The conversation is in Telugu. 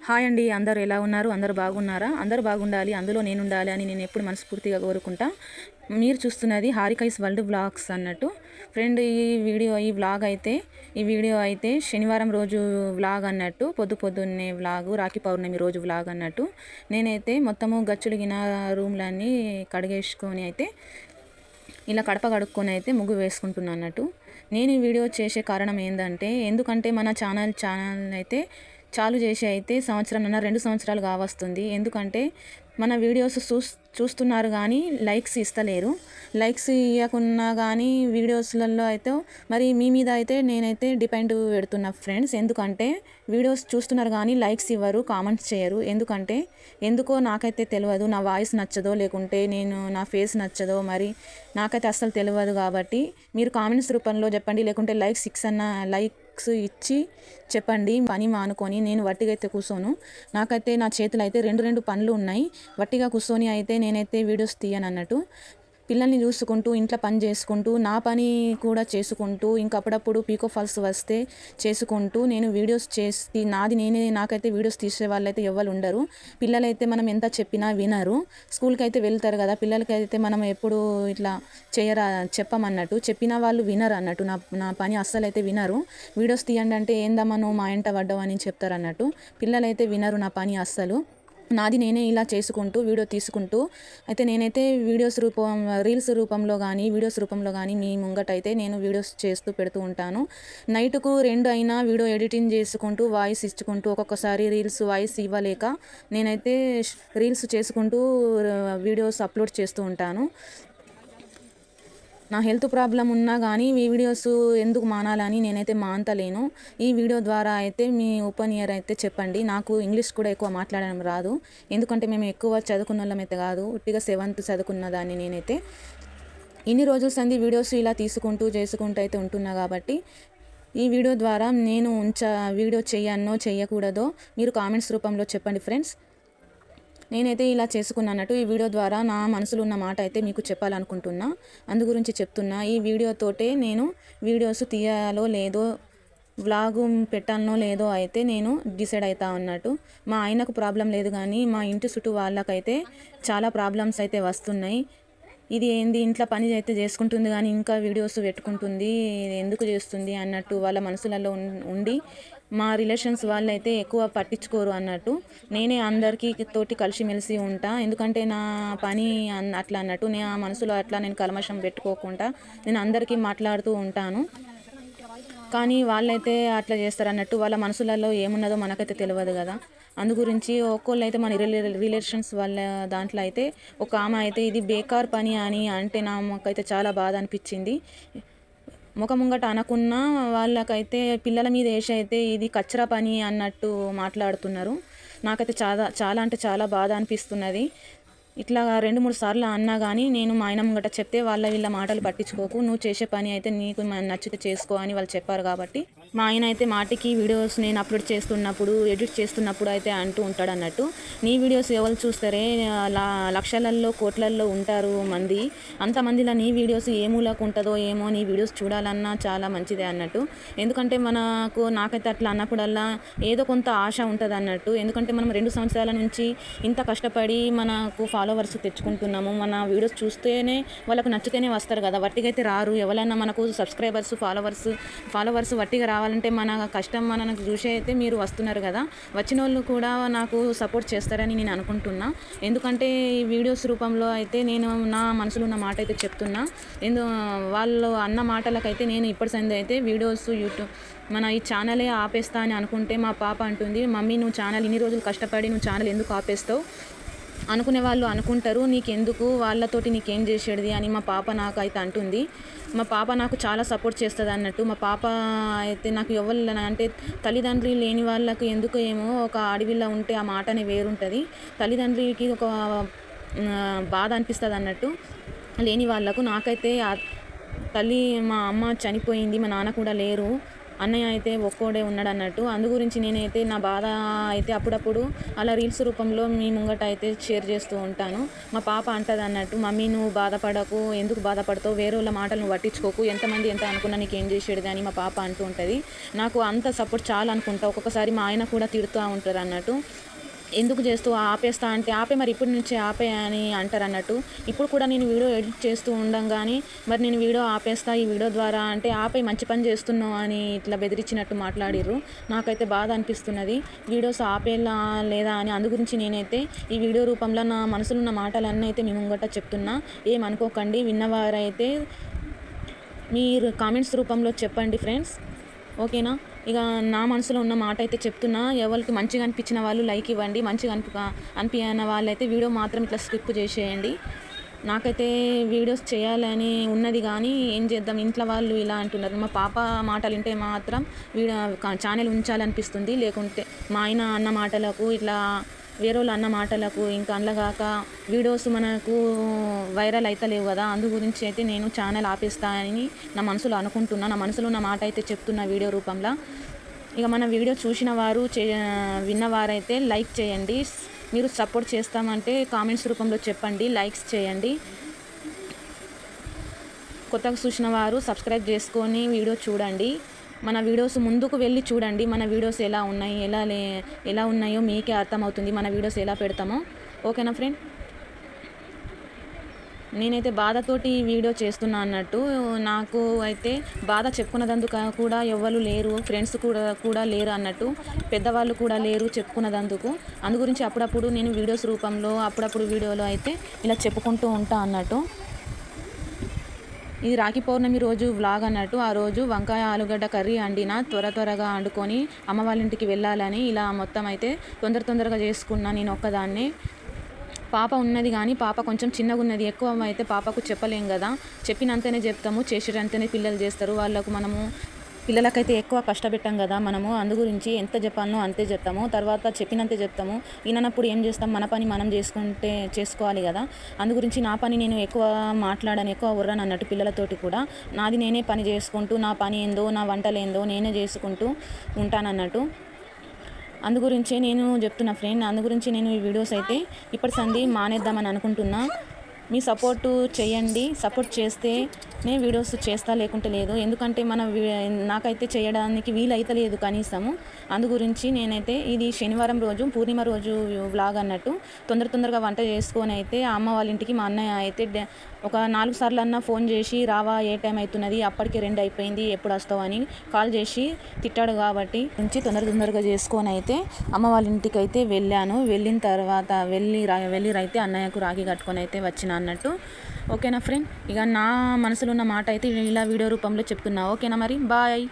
హాయ్ అండి, అందరూ ఎలా ఉన్నారు? అందరూ బాగున్నారా? అందరూ బాగుండాలి, అందులో నేనుండాలి అని నేను ఎప్పుడు మనస్ఫూర్తిగా కోరుకుంటా. మీరు చూస్తున్నది హారికైస్ వరల్డ్ వ్లాగ్స్ అన్నట్టు. ఫ్రెండ్, ఈ వీడియో అయితే శనివారం రోజు వ్లాగ్ అన్నట్టు, పొద్దున్నే వ్లాగు, రాఖీ పౌర్ణమి రోజు వ్లాగ్ అన్నట్టు. నేనైతే మొత్తము గచ్చులిగిన రూమ్లన్నీ కడిగేసుకొని అయితే ఇలా కడప కడుక్కొని అయితే ముగ్గు వేసుకుంటున్నాను అన్నట్టు. నేను ఈ వీడియో చేసే కారణం ఏంటంటే, ఎందుకంటే మన ఛానల్ అయితే చాలు చేసి అయితే 2 సంవత్సరాలు కావస్తుంది. ఎందుకంటే మన వీడియోస్ చూస్తున్నారు కానీ లైక్స్ ఇస్తలేరు. లైక్స్ ఇవ్వకున్నా కానీ వీడియోస్లలో అయితే మరి మీ మీద అయితే నేనైతే డిపెండ్ పెడుతున్నా ఫ్రెండ్స్. ఎందుకంటే వీడియోస్ చూస్తున్నారు కానీ లైక్స్ ఇవ్వరు, కామెంట్స్ చేయరు. ఎందుకో నాకైతే తెలియదు. నా వాయిస్ నచ్చదో, లేకుంటే నా ఫేస్ నచ్చదో, మరి నాకైతే అస్సలు తెలియదు. కాబట్టి మీరు కామెంట్స్ రూపంలో చెప్పండి, లేకుంటే లైక్స్ ఇచ్చి చెప్పండి. పని మానుకొని నేను వట్టిగా అయితే కూర్చోను. నాకైతే నా చేతులు అయితే రెండు పనులు ఉన్నాయి. వట్టిగా కూర్చొని అయితే నేనైతే వీడియోస్ తీయను అన్నట్టు. పిల్లల్ని చూసుకుంటూ, ఇంట్లో పని చేసుకుంటూ, నా పని కూడా చేసుకుంటూ, అప్పుడప్పుడు పీకో ఫాల్స్ వస్తే చేసుకుంటూ నేను వీడియోస్ చేసి నాకైతే వీడియోస్ తీసే వాళ్ళైతే ఎవరు ఉండరు. పిల్లలైతే మనం ఎంత చెప్పినా వినరు. స్కూల్కి అయితే వెళ్తారు కదా, పిల్లలకి అయితే మనం ఎప్పుడు ఇట్లా చెప్పమన్నట్టు, చెప్పిన వాళ్ళు వినరు అన్నట్టు. నా పని అస్సలు అయితే వినరు. వీడియోస్ తీయండి అంటే ఏందమ్మా నువ్వు మా ఇంట పడ్డావు అని చెప్తారు అన్నట్టు. పిల్లలైతే వినరు నా పని అస్సలు. నేనే ఇలా చేసుకుంటూ వీడియో తీసుకుంటూ అయితే నేనైతే రీల్స్ రూపంలో కానీ వీడియోస్ రూపంలో కానీ మీ ముంగట అయితే నేను వీడియోస్ చేస్తూ పెడుతూ ఉంటాను. నైట్కు 2 అయినా వీడియో ఎడిటింగ్ చేసుకుంటూ వాయిస్ ఇచ్చుకుంటూ, ఒక్కొక్కసారి రీల్స్ వాయిస్ ఇవ్వలేక నేనైతే రీల్స్ చేసుకుంటూ వీడియోస్ అప్లోడ్ చేస్తూ ఉంటాను. నా హెల్త్ ప్రాబ్లం ఉన్నా కానీ ఈ వీడియోస్ ఎందుకు మానాలని నేనైతే మానతలేను. ఈ వీడియో ద్వారా అయితే మీ ఒపీనియన్ అయితే చెప్పండి. నాకు ఇంగ్లీష్ కూడా ఎక్కువ మాట్లాడడం రాదు. ఎందుకంటే మేము ఎక్కువ చదువుకున్న వాళ్ళం అయితే కాదు, ఉట్టిగా 7th చదువుకున్న దాన్ని నేనైతే. ఇన్ని రోజుల సంది వీడియోస్ ఇలా చేసుకుంటూ అయితే ఉంటున్నా కాబట్టి ఈ వీడియో ద్వారా నేను వీడియో చేయకూడదో మీరు కామెంట్స్ రూపంలో చెప్పండి ఫ్రెండ్స్. నేనైతే ఇలా చేసుకున్నట్టు ఈ వీడియో ద్వారా నా మనసులో ఉన్న మాట అయితే మీకు చెప్పాలనుకుంటున్నా. గురించి చెప్తున్నా. ఈ వీడియోతోటే నేను వీడియోస్ తీయాలో లేదో, వ్లాగు పెట్టాలనో లేదో అయితే నేను డిసైడ్ అవుతా అన్నట్టు. మా ఆయనకు ప్రాబ్లం లేదు కానీ మా ఇంటి చుట్టూ వాళ్ళకైతే చాలా ప్రాబ్లమ్స్ అయితే వస్తున్నాయి. ఇది ఏంది, ఇంట్లో పని అయితే చేసుకుంటుంది కానీ ఇంకా వీడియోస్ పెట్టుకుంటుంది, ఎందుకు చేస్తుంది అన్నట్టు వాళ్ళ మనసులలో ఉండి మా రిలేషన్స్ వాళ్ళైతే ఎక్కువ పట్టించుకోరు అన్నట్టు. నేనే అందరికీ తోటి కలిసిమెలిసి ఉంటా. ఎందుకంటే నా పని అట్లా అన్నట్టు. ఆ మనసులో అట్లా నేను కల్మషం పెట్టుకోకుండా నేను అందరికీ మాట్లాడుతూ ఉంటాను. కానీ వాళ్ళైతే అట్లా చేస్తారు అన్నట్టు. వాళ్ళ మనసులలో ఏమున్నదో మనకైతే తెలియదు కదా. గురించి ఒక్కోళ్ళు అయితే మన రిలేషన్స్ వాళ్ళ దాంట్లో అయితే ఒక ఆమె అయితే ఇది బేకార్ పని అని అంటే నాకైతే చాలా బాధ అనిపించింది. ముంగట అనకున్న వాళ్ళకైతే పిల్లల మీద వేసి అయితే ఇది కచ్చరా పని అన్నట్టు మాట్లాడుతున్నారు. నాకైతే చాలా అంటే చాలా బాధ అనిపిస్తున్నది. ఇట్లా 2-3 సార్లు అన్నా కానీ నేను మా ఆయన ముంగట చెప్తే వీళ్ళ మాటలు పట్టించుకోకు, నువ్వు చేసే పని అయితే నీకు నచ్చితే చేసుకో అని వాళ్ళు చెప్పారు. కాబట్టి మా ఆయన అయితే మాటికి వీడియోస్ నేను అప్లోడ్ చేస్తున్నప్పుడు, ఎడిట్ చేస్తున్నప్పుడు అయితే అంటూ ఉంటాడు అన్నట్టు. నీ వీడియోస్ ఎవరు చూస్తారే, లక్షలలో కోట్లల్లో ఉంటారు మంది, అంతమందిలో నీ వీడియోస్ ఏ మూలకు ఉంటుందో ఏమో, నీ వీడియోస్ చూడాలన్నా చాలా మంచిదే అన్నట్టు. ఎందుకంటే నాకైతే అట్లా అన్నప్పుడల్లా ఏదో కొంత ఆశ ఉంటుంది అన్నట్టు. ఎందుకంటే మనం 2 సంవత్సరాల నుంచి ఇంత కష్టపడి మనకు ఫాలోవర్స్ తెచ్చుకుంటున్నాము. మన వీడియోస్ చూస్తేనే వాళ్ళకు నచ్చితేనే వస్తారు కదా, వట్టిగా అయితే రారు. ఎవరైనా మనకు సబ్స్క్రైబర్స్ ఫాలోవర్స్ వట్టిగా రావాలంటే మన కష్టం మనకు చూసే అయితే మీరు వస్తున్నారు కదా. వచ్చిన వాళ్ళు కూడా నాకు సపోర్ట్ చేస్తారని నేను అనుకుంటున్నా. ఎందుకంటే ఈ వీడియోస్ రూపంలో అయితే నేను నా మనసులో ఉన్న మాట అయితే చెప్తున్నా. వాళ్ళు అన్న మాటలకైతే నేను ఇప్పటి సంది అయితే వీడియోస్ ఈ ఛానలే ఆపేస్తా అని అనుకుంటే మా పాప అంటుంది, మమ్మీ నువ్వు ఛానల్ ఇన్ని రోజులు కష్టపడి నువ్వు ఛానల్ ఎందుకు ఆపేస్తావు అనుకునే వాళ్ళు అనుకుంటారు, నీకెందుకు, వాళ్ళతోటి నీకేం చేసేది అని మా పాప నాకైతే అంటుంది. మా పాప నాకు చాలా సపోర్ట్ చేస్తుంది అన్నట్టు. మా పాప అయితే నాకు ఎవరు అంటే తల్లిదండ్రులు లేని వాళ్ళకు ఎందుకు ఏమో ఒక అడవిలో ఉంటే ఆ మాటనే వేరుంటుంది. తల్లిదండ్రులకి ఒక బాధ అనిపిస్తుంది అన్నట్టు లేని వాళ్ళకు. నాకైతే తల్లి మా అమ్మ చనిపోయింది, మా నాన్న కూడా లేరు. అన్నయ్య అయితే ఒక్కోడే ఉన్నాడు అన్నట్టు. అందు గురించి నేనైతే నా బాధ అయితే అప్పుడప్పుడు అలా రీల్స్ రూపంలో మీ ముంగట అయితే షేర్ చేస్తూ ఉంటాను. మా పాప అంటది అన్నట్టు, మమ్మీ నువ్వు బాధపడకు, ఎందుకు బాధపడతావు, వేరే వాళ్ళ మాటలు నువ్వు పట్టించుకోకు, ఎంతమంది ఎంత అనుకున్నా నీకేం చేసేది అని మా పాప అంటూ ఉంటుంది. నాకు అంత సపోర్ట్ చాలా అనుకుంటా. ఒక్కొక్కసారి మా ఆయన కూడా తిడుతూ ఉంటారు అన్నట్టు, ఎందుకు చేస్తూ ఆపేస్తా అంటే ఆపే, మరి ఇప్పటి నుంచే ఆపే అని అంటారు అన్నట్టు. ఇప్పుడు కూడా నేను వీడియో ఎడిట్ చేస్తూ ఉండంగానే మరి నేను వీడియో ఆపేస్తా ఈ వీడియో ద్వారా అంటే, ఆపే మంచి పని చేస్తున్నావు అని ఇట్లా బెదిరించినట్టు మాట్లాడిర్రు. నాకైతే బాధ అనిపిస్తున్నది, వీడియోస్ ఆపేలా లేదా అని. అందు గురించి నేనైతే ఈ వీడియో రూపంలో నా మనసులో ఉన్న మాటలన్నీ అయితే మీ ముంగట చెప్తున్నా. ఏమనుకోకండి, విన్నవారైతే మీరు కామెంట్స్ రూపంలో చెప్పండి ఫ్రెండ్స్, ఓకేనా. ఇక నా మనసులో ఉన్న మాట అయితే చెప్తున్నా. ఎవరికి మంచిగా అనిపించిన వాళ్ళు లైక్ ఇవ్వండి, మంచిగా అనిపించిన వాళ్ళైతే వీడియో మాత్రం ఇట్లా స్కిప్ చేసేయండి. నాకైతే వీడియోస్ చేయాలని ఉన్నది కానీ ఏం చేద్దాం, ఇంట్లో వాళ్ళు ఇలా అంటున్నారు. మా పాప మాటలు వింటే మాత్రం ఛానల్ ఉంచాలనిపిస్తుంది, లేకుంటే మా ఆయన అన్న మాటలకు ఇట్లా వేరే వాళ్ళు అన్న మాటలకు ఇంకా అందులోగాక వీడియోస్ మనకు వైరల్ అవుతలేవు కదా. అందు గురించి అయితే నేను ఛానల్ ఆపేస్తానని నా మనసులో అనుకుంటున్నా. నా మనసులో ఉన్న మాట అయితే చెప్తున్నా వీడియో రూపంలో. ఇక మన వీడియో చూసిన వారు విన్నవారైతే లైక్ చేయండి. మీరు సపోర్ట్ చేస్తామంటే కామెంట్స్ రూపంలో చెప్పండి, లైక్స్ చేయండి. కొత్తగా చూసిన వారు సబ్స్క్రైబ్ చేసుకొని వీడియో చూడండి. మన వీడియోస్ ముందుకు వెళ్ళి చూడండి, మన వీడియోస్ ఎలా ఉన్నాయి, ఎలా ఉన్నాయో మీకే అర్థమవుతుంది, మన వీడియోస్ ఎలా పెడతామో. ఓకేనా ఫ్రెండ్. నేనైతే బాధతోటి ఈ వీడియో చేస్తున్నా అన్నట్టు. నాకు అయితే బాధ చెప్పుకున్నదందుకు కూడా ఎవ్వరు లేరు, ఫ్రెండ్స్ కూడా లేరు అన్నట్టు, పెద్దవాళ్ళు కూడా లేరు చెప్పుకున్నదందుకు. అందు గురించి అప్పుడప్పుడు నేను వీడియోస్ రూపంలో అప్పుడప్పుడు వీడియోలో అయితే ఇలా చెప్పుకుంటూ ఉంటా అన్నట్టు. ఇది రాఖీ పౌర్ణమి రోజు వ్లాగ్ అన్నట్టు. ఆ రోజు వంకాయ ఆలుగడ్డ కర్రీ వండిన, త్వరగా వండుకొని అమ్మ వాళ్ళ ఇంటికి వెళ్ళాలని ఇలా మొత్తం అయితే తొందరగా చేసుకున్నా నేను ఒక్కదాన్నే. పాప ఉన్నది కానీ పాప కొంచెం చిన్నగా ఉన్నది, ఎక్కువ అయితే పాపకు చెప్పలేం కదా. చెప్పినంతనే చెప్తాము, చేసేటంతనే పిల్లలు చేస్తారు. వాళ్ళకు మనము పిల్లలకైతే ఎక్కువ కష్టపెట్టాం కదా మనము. అందు గురించి ఎంత చెప్పాలనో అంతే చెప్తాము, తర్వాత చెప్పినంతే చెప్తాము. విననప్పుడు ఏం చేస్తాం, మన పని మనం చేసుకోవాలి కదా. అందు గురించి నా పని నేను ఎక్కువ మాట్లాడను, ఎక్కువ ఉర్రను అన్నట్టు పిల్లలతోటి కూడా. నాది నేనే పని చేసుకుంటూ, నా పని ఏందో నా వంటలు ఏందో నేనే చేసుకుంటూ ఉంటానన్నట్టు. అందు గురించే నేను చెప్తున్నా ఫ్రెండ్. అందు గురించి నేను ఈ వీడియోస్ అయితే ఇప్పటి సంది మానేద్దామని అనుకుంటున్నా. మీ సపోర్టు చేయండి, సపోర్ట్ చేస్తే నేను వీడియోస్ చేస్తా, లేకుంటే లేదు. ఎందుకంటే నాకైతే చేయడానికి వీలైతే లేదు కనీసము. అందు గురించి నేనైతే ఇది శనివారం రోజు పూర్ణిమ రోజు వ్లాగ్ అన్నట్టు. తొందరగా వంట చేసుకొని అయితే అమ్మ వాళ్ళ ఇంటికి మా అన్నయ్య అయితే ఒక 4 సార్లు అన్న ఫోన్ చేసి రావా, ఏ టైం అవుతున్నది, అప్పటికి 2 అయిపోయింది, ఎప్పుడు వస్తావు అని కాల్ చేసి తిట్టాడు. కాబట్టి నుంచి తొందరగా చేసుకొని అయితే అమ్మ వాళ్ళ ఇంటికి అయితే వెళ్ళాను. వెళ్ళిన తర్వాత వెళ్ళి అయితే అన్నయ్యకు రాఖీ కట్టుకొని అయితే వచ్చిన అన్నట్టు. ఓకేనా ఫ్రెండ్. ఇక నా మనసులో ఉన్న మాట అయితే ఇలా వీడియో రూపంలో చెప్తున్నా. ఓకేనా మరి, బాయ్.